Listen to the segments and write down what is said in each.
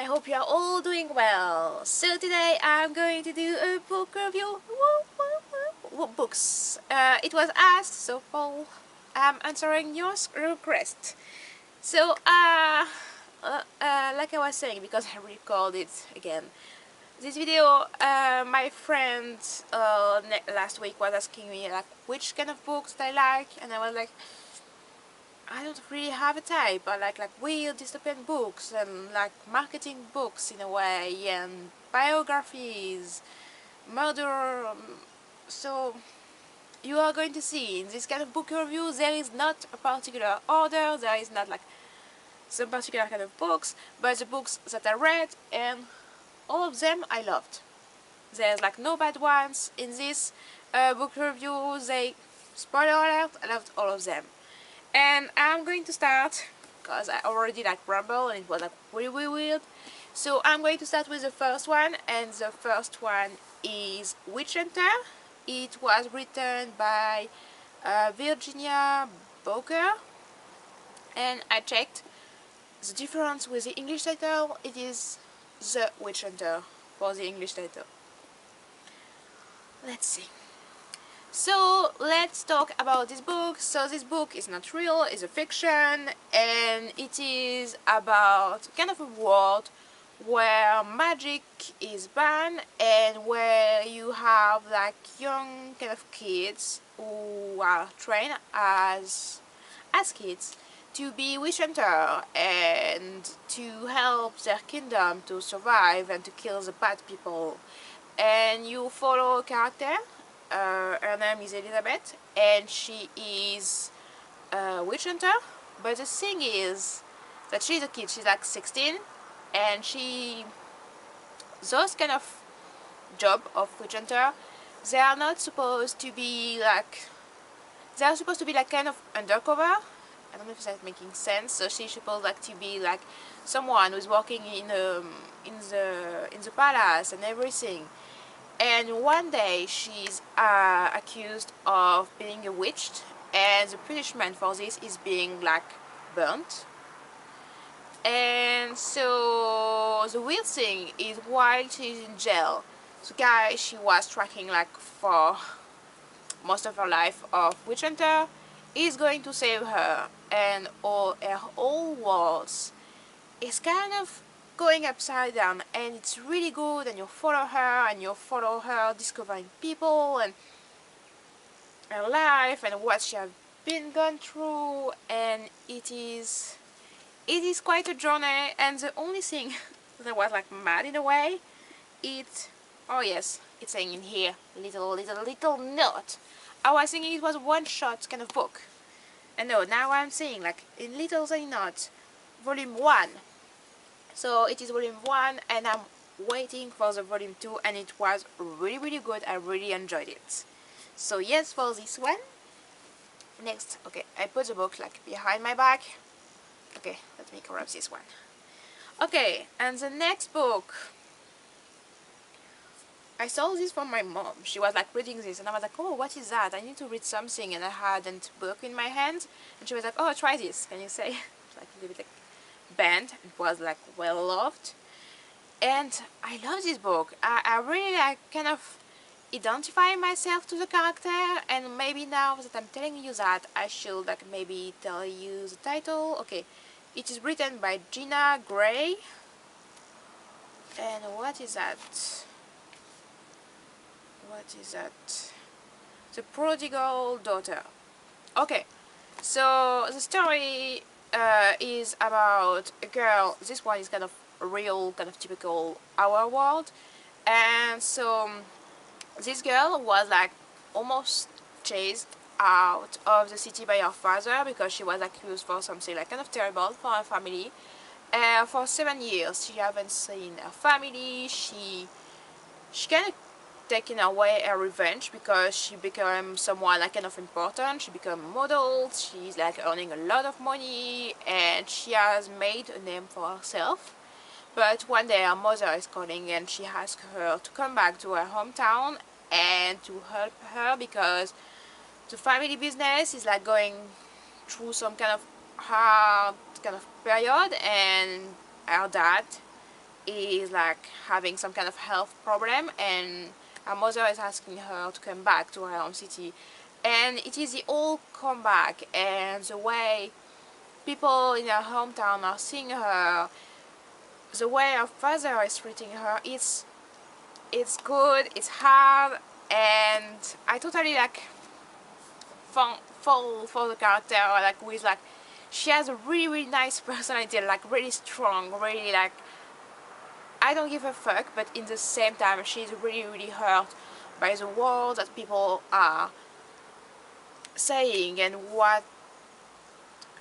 hope you are all doing well. So today I'm going to do a book review. Books. It was asked, so Paul, I'm answering your request. So, like I was saying, because I recalled it again. This video, my friend last week was asking me like which kind of books I like, and I was like, I don't really have a type. I like weird dystopian books and like marketing books in a way, and biographies, murder. So you are going to see in this kind of book review there is not a particular order, there is not like some particular kind of books, but the books that I read, and all of them I loved. There's like no bad ones in this book review. Spoiler alert, I loved all of them. And I'm going to start, because I already like ramble and it was like really weird. So I'm going to start with the first one, and the first one is Witch Hunter. It was written by Virginia Bowker, and I checked the difference with the English title. It is The Witch Hunter for the English title. Let's see. So let's talk about this book. So this book is not real, it's a fiction, and it is about kind of a world where magic is banned and where you have like young kind of kids who are trained as kids to be witch hunter and to help their kingdom to survive and to kill the bad people. And you follow a character. Her name is Elizabeth, and she is a witch hunter. But the thing is that she's a kid. She's like 16, and those kind of job of witch hunter, they are not supposed to be like, they are supposed to be like kind of undercover. I don't know if that's making sense. So she's supposed like to be like someone who's working in the palace and everything. And one day she's accused of being a witch, and the punishment for this is being like burnt. And so the weird thing is, while she's in jail, the guy she was tracking like for most of her life of witch hunter is going to save her, and all her whole world is kind of going upside down, and it's really good, and you follow her discovering people and her life and what she has been gone through, and it is quite a journey. And the only thing that was like mad in a way, oh yes, it's saying in here, little note. I was thinking it was one shot kind of book, and no, now I'm seeing like in little tiny note, volume 1. So it is volume 1, and I'm waiting for the volume 2, and it was really good. I really enjoyed it. So yes, for this one. Next, okay, I put the book like behind my back. Okay, let me grab this one. Okay, and the next book, I saw this from my mom. She was like reading this, and I was like, oh, what is that? I need to read something, and I hadn't book in my hand, and she was like, oh, try this. Can you say? Like a little bit like band. It was like well loved, and I love this book. I really like kind of identify myself to the character, and maybe now that I'm telling you that, I should like maybe tell you the title. Okay, it is written by Gina Gray, and what is that? The Prodigal Daughter. Okay, so the story is about a girl. This one is kind of real, kind of typical our world. And so this girl was like almost chased out of the city by her father because she was accused for something like kind of terrible for her family. For 7 years she haven't seen her family. She kind of taken away her revenge because she became someone like kind of important. She became a model, she's like earning a lot of money, and she has made a name for herself. But one day her mother is calling, and she asks her to come back to her hometown and to help her because the family business is like going through some kind of hard kind of period, and her dad is like having some kind of health problem, and her mother is asking her to come back to her home city, and it is the old comeback, and the way people in her hometown are seeing her, the way her father is treating her, it's good, it's hard, and I totally like fall for the character, like with like she has a really nice personality, like really strong, really like I don't give a fuck, but in the same time she's really hurt by the words that people are saying and what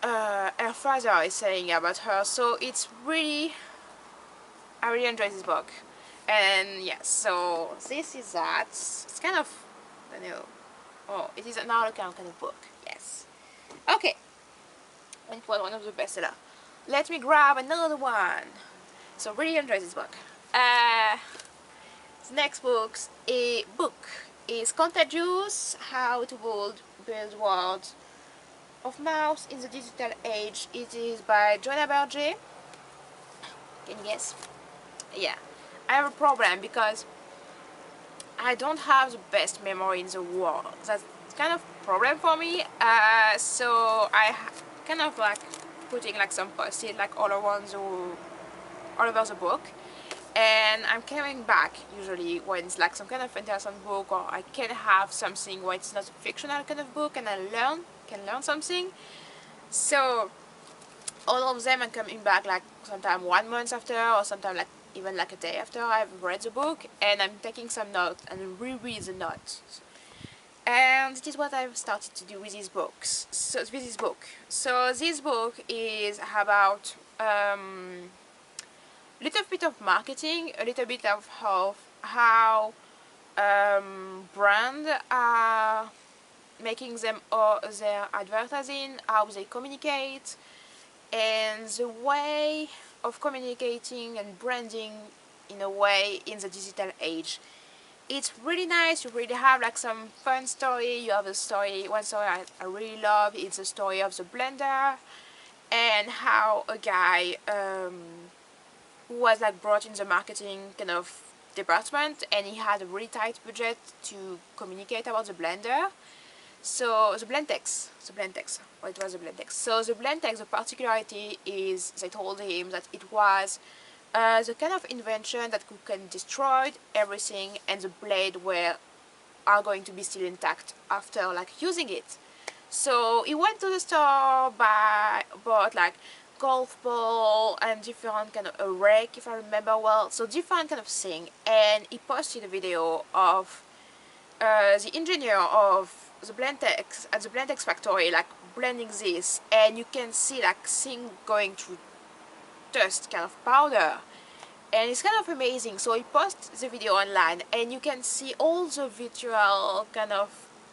her father is saying about her. So it's really, I really enjoy this book. And yes, so this is that. It's kind of, I don't know, oh, it is another kind of book, yes. Okay, and it was one of the bestseller. Let me grab another one. So really enjoy this book. The next book is Contagious: How to Build World of Mouse in the Digital Age. It is by Joanna Berger. Can you guess? Yeah, I have a problem because I don't have the best memory in the world. That's kind of problem for me. So I kind of like putting like some post-it like all over the book, and I'm coming back usually when it's like some kind of interesting book, or I can have something where it's not a fictional kind of book and I can learn something. So all of them are coming back like sometime 1 month after, or sometime like even like a day after I've read the book, and I'm taking some notes and reread the notes. And this is what I've started to do with these books. So with this book. So this book is about little bit of marketing, a little bit of how brand are making them or their advertising, how they communicate, and the way of communicating and branding in a way in the digital age. It's really nice. You really have like some fun story. You have a story, one story I really love. It's the story of the blender, and how a guy who was like brought in the marketing kind of department, and he had a really tight budget to communicate about the blender. So the Blentex, or it was the Blentex. So the Blentex, the particularity is they told him that it was the kind of invention that can destroy everything, and the blade are going to be still intact after like using it. So he went to the store, bought like golf ball and different kind of a rake, if I remember well. So different kind of thing, and he posted a video of the engineer of the Blentex at the Blentex factory like blending this, and you can see like thing going through dust kind of powder, and it's kind of amazing. So he posts the video online, and you can see all the virtual kind of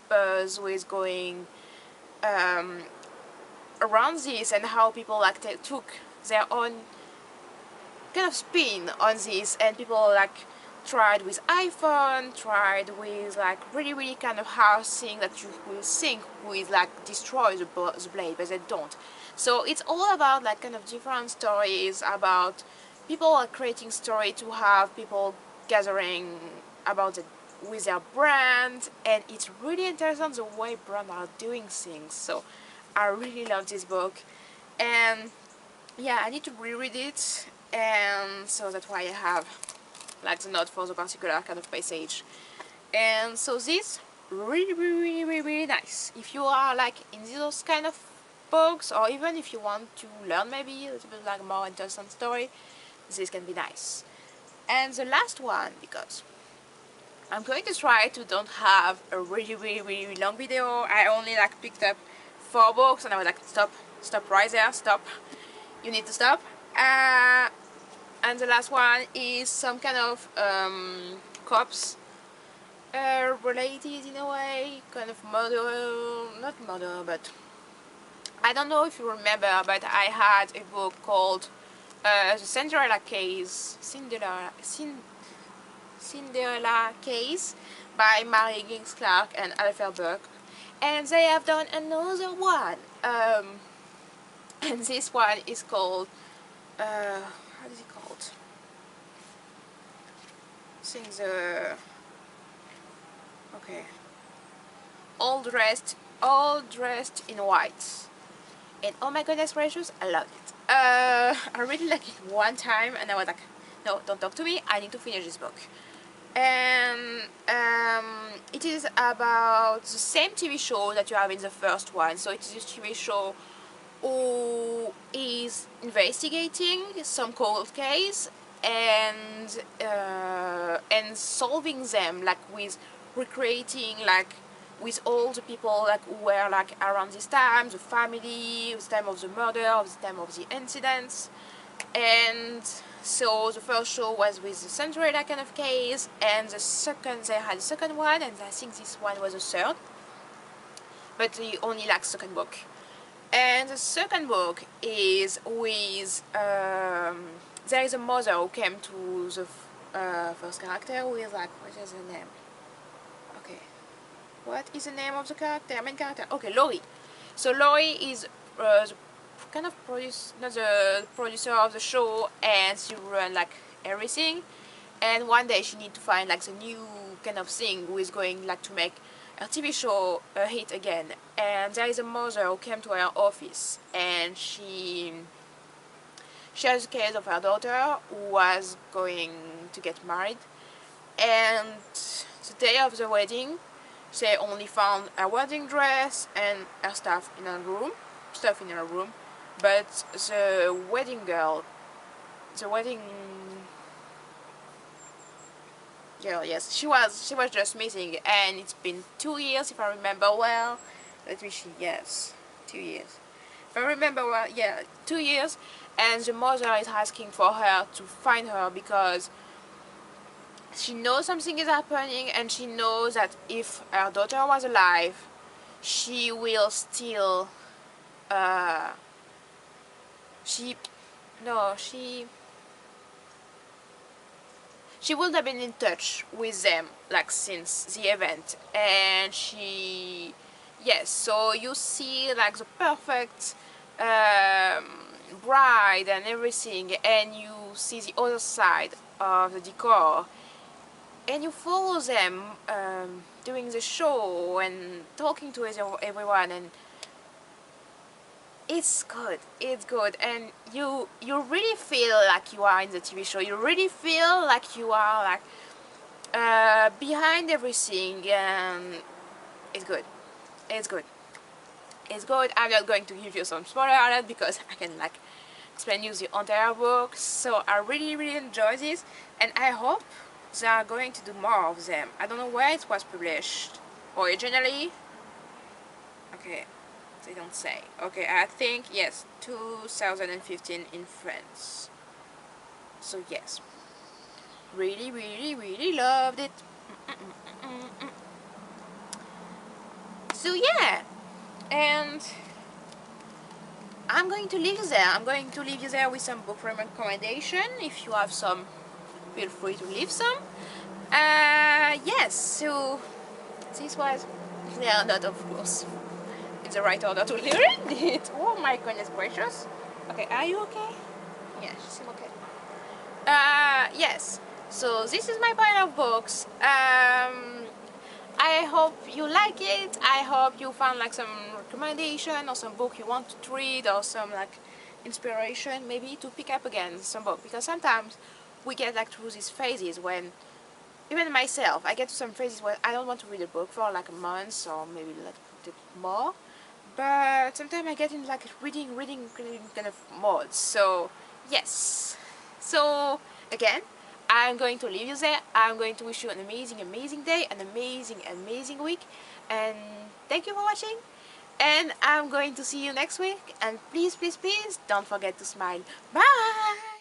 buzz with going around this, and how people like took their own kind of spin on this, and people like tried with iPhone, tried with like really kind of hard thing that you will think will like destroy the blade, but they don't. So it's all about like kind of different stories about people are creating story to have people gathering about it with their brand, and it's really interesting the way brands are doing things. So I really love this book, and yeah, I need to reread it, and so that's why I have like the note for the particular kind of passage. And so this really nice if you are like in those kind of books, or even if you want to learn maybe a little bit like more interesting story, this can be nice. And the last one, because I'm going to try to don't have a really long video. I only like picked up 4 books, and I was like, stop right there, stop, you need to stop. And the last one is some kind of cops related in a way, kind of not murder, but I don't know if you remember, but I had a book called The Cinderella Case by Mary Higgins Clark and Alfred Burke, and they have done another one, and this one is called how is it called? missing the... Okay. All dressed in white. And oh my goodness gracious, I loved it. I really liked it one time and I was like, no, don't talk to me, I need to finish this book. And it is about the same TV show that you have in the first one. So it is a TV show who is investigating some cold case and solving them, like with recreating, like with all the people like who were like around this time, the family, the time of the murder, the time of the incidents. And so the first show was with the Cinderella kind of case, and the second, they had a second one, and I think this one was a third, but the only like second book. And the second book is with there is a mother who came to the first character with like, what is her name? Okay, what is the name of the character, main character? Okay, Laurie. So Laurie is the kind of not the producer of the show, and she run like everything. And one day she need to find like the new kind of thing who is going like to make a TV show a hit again. And there is a mother who came to her office, and she has a case of her daughter who was going to get married. And the day of the wedding, they only found her wedding dress and her stuff in her room, but the wedding girl, yes, she was just missing, and it's been 2 years if I remember well. Let me see, yes, 2 years. If I remember well, yeah, 2 years, and the mother is asking for her to find her because she knows something is happening, and she knows that if her daughter was alive, she will still, she would have been in touch with them like since the event. And yes, so you see like the perfect bride and everything, and you see the other side of the decor, and you follow them doing the show and talking to everyone, and it's good, and you really feel like you are in the TV show. You really feel like you are like behind everything, and it's good. I'm not going to give you some spoiler alert because I can like explain you the entire book. So I really enjoy this, and I hope they are going to do more of them. I don't know where it was published originally. Okay, they don't say. Okay, I think yes, 2015 in France. So yes, really loved it. So yeah, and I'm going to leave you there. I'm going to leave you there with some book recommendation. If you have some, feel free to leave some. Yes, so this was clear not, of course, in the right order to read it. Oh my goodness gracious. Okay, are you okay? Yeah, she seems okay. Yes, so this is my pile of books. I hope you like it. I hope you found like some recommendation or some book you want to read, or some like inspiration maybe to pick up again some book, because sometimes we get like through these phases when, even myself, I get to some phases where I don't want to read a book for like a month or maybe like a bit more, but sometimes I get in like reading kind of mode. So yes, so again, I'm going to leave you there. I'm going to wish you an amazing day, an amazing week, and thank you for watching, and I'm going to see you next week, and please don't forget to smile. Bye!